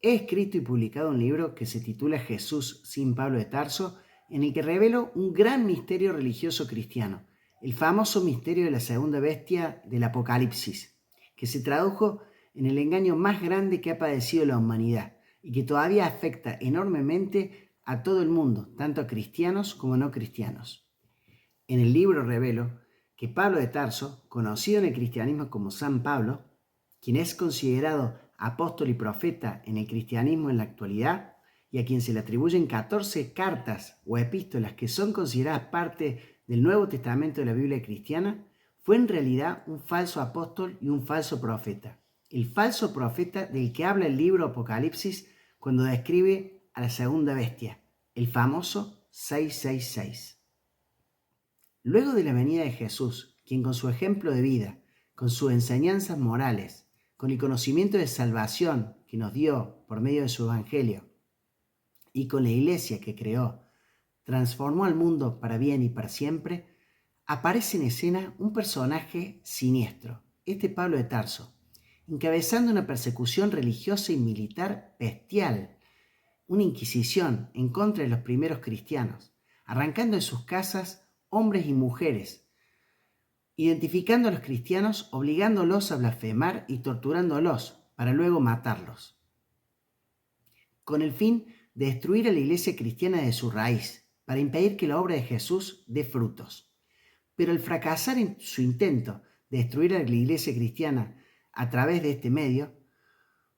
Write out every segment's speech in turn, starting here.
He escrito y publicado un libro que se titula Jesús sin Pablo de Tarso, en el que revelo un gran misterio religioso cristiano, el famoso misterio de la segunda bestia del Apocalipsis, que se tradujo en el engaño más grande que ha padecido la humanidad y que todavía afecta enormemente a todo el mundo, tanto a cristianos como no cristianos. En el libro revelo que Pablo de Tarso, conocido en el cristianismo como San Pablo, quien es considerado apóstol y profeta en el cristianismo en la actualidad y a quien se le atribuyen 14 cartas o epístolas que son consideradas parte del Nuevo Testamento de la Biblia cristiana, fue en realidad un falso apóstol y un falso profeta. El falso profeta del que habla el libro Apocalipsis cuando describe a la segunda bestia, el famoso 666. Luego de la venida de Jesús, quien con su ejemplo de vida, con sus enseñanzas morales, con el conocimiento de salvación que nos dio por medio de su evangelio y con la iglesia que creó, transformó al mundo para bien y para siempre, aparece en escena un personaje siniestro, este Pablo de Tarso, encabezando una persecución religiosa y militar bestial, una inquisición en contra de los primeros cristianos, arrancando de sus casas hombres y mujeres, identificando a los cristianos, obligándolos a blasfemar y torturándolos para luego matarlos, con el fin de destruir a la iglesia cristiana de su raíz, para impedir que la obra de Jesús dé frutos. Pero al fracasar en su intento de destruir a la iglesia cristiana a través de este medio,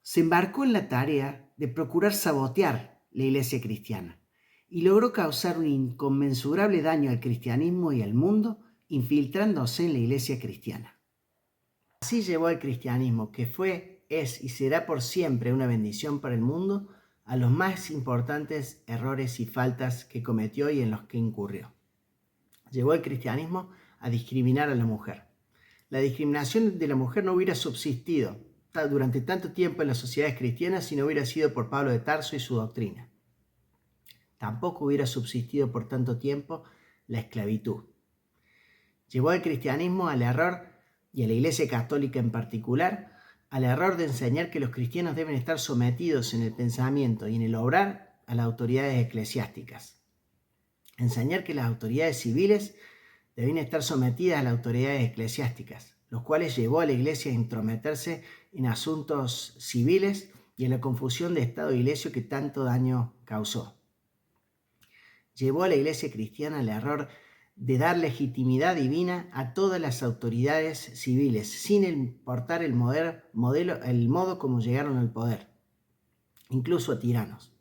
se embarcó en la tarea de procurar sabotear la iglesia cristiana y logró causar un inconmensurable daño al cristianismo y al mundo, infiltrándose en la iglesia cristiana. Así llevó al cristianismo, que fue, es y será por siempre una bendición para el mundo, a los más importantes errores y faltas que cometió y en los que incurrió. Llevó al cristianismo a discriminar a la mujer. La discriminación de la mujer no hubiera subsistido durante tanto tiempo en las sociedades cristianas si no hubiera sido por Pablo de Tarso y su doctrina. Tampoco hubiera subsistido por tanto tiempo la esclavitud. Llevó al cristianismo al error, y a la Iglesia Católica en particular, al error de enseñar que los cristianos deben estar sometidos en el pensamiento y en el obrar a las autoridades eclesiásticas. Enseñar que las autoridades civiles deben estar sometidas a las autoridades eclesiásticas, los cuales llevó a la Iglesia a intrometerse en asuntos civiles y en la confusión de Estado e Iglesia que tanto daño causó. Llevó a la Iglesia cristiana al error de dar legitimidad divina a todas las autoridades civiles, sin importar el modo como llegaron al poder, incluso a tiranos.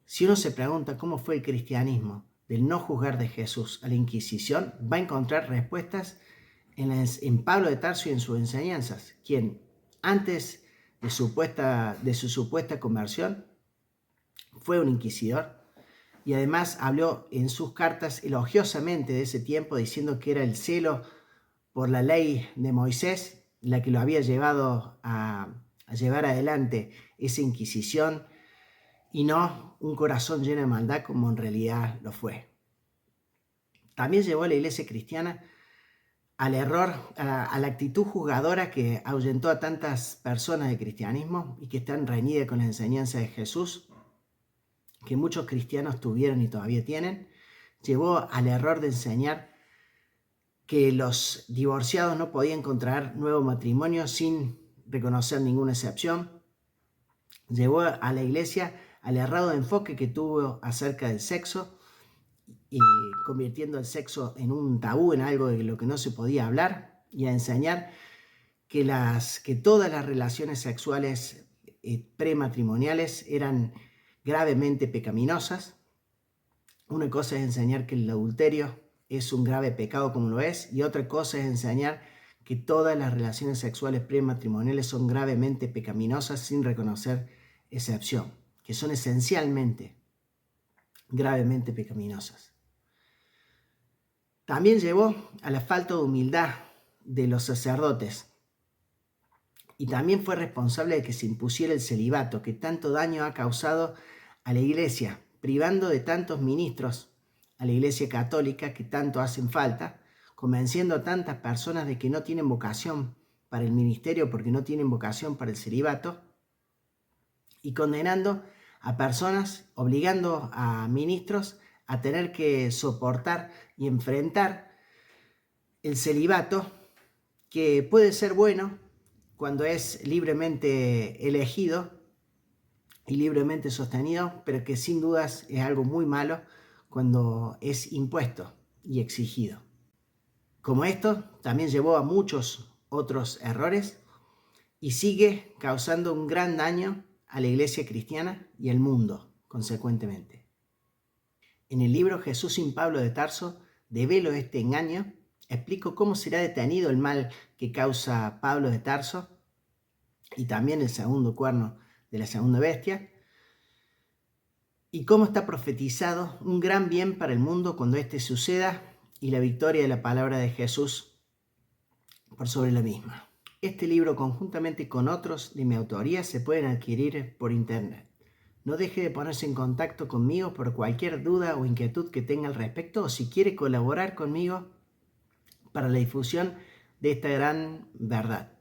Si uno se pregunta cómo fue el cristianismo del no juzgar de Jesús a la Inquisición, va a encontrar respuestas en Pablo de Tarso y en sus enseñanzas, quien antes de su supuesta conversión fue un inquisidor y además habló en sus cartas elogiosamente de ese tiempo, diciendo que era el celo por la ley de Moisés la que lo había llevado a llevar adelante esa Inquisición y no un corazón lleno de maldad como en realidad lo fue. También llevó a la iglesia cristiana al error, a la actitud juzgadora que ahuyentó a tantas personas del cristianismo y que están reñidas con la enseñanza de Jesús, que muchos cristianos tuvieron y todavía tienen. Llevó al error de enseñar que los divorciados no podían contraer nuevo matrimonio sin reconocer ninguna excepción. Llevó a la iglesia al errado enfoque que tuvo acerca del sexo, y convirtiendo el sexo en un tabú, en algo de lo que no se podía hablar, y a enseñar que todas las relaciones sexuales prematrimoniales eran gravemente pecaminosas. Una cosa es enseñar que el adulterio es un grave pecado como lo es, y otra cosa es enseñar que todas las relaciones sexuales prematrimoniales son gravemente pecaminosas sin reconocer excepción, que son esencialmente gravemente pecaminosas. También llevó a la falta de humildad de los sacerdotes y también fue responsable de que se impusiera el celibato, que tanto daño ha causado a la iglesia, privando de tantos ministros a la iglesia católica que tanto hacen falta, convenciendo a tantas personas de que no tienen vocación para el ministerio porque no tienen vocación para el celibato, y condenando a personas, obligando a ministros a tener que soportar y enfrentar el celibato, que puede ser bueno cuando es libremente elegido y libremente sostenido, pero que sin dudas es algo muy malo cuando es impuesto y exigido. Como esto, también llevó a muchos otros errores y sigue causando un gran daño a la iglesia cristiana y al mundo, consecuentemente. En el libro Jesús sin Pablo de Tarso, develo este engaño, explico cómo será detenido el mal que causa Pablo de Tarso y también el segundo cuerno de la segunda bestia, y cómo está profetizado un gran bien para el mundo cuando éste suceda y la victoria de la palabra de Jesús por sobre la misma. Este libro, conjuntamente con otros de mi autoría, se pueden adquirir por internet. No deje de ponerse en contacto conmigo por cualquier duda o inquietud que tenga al respecto, o si quiere colaborar conmigo para la difusión de esta gran verdad.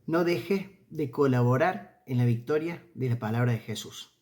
No deje de colaborar en la victoria de la palabra de Jesús.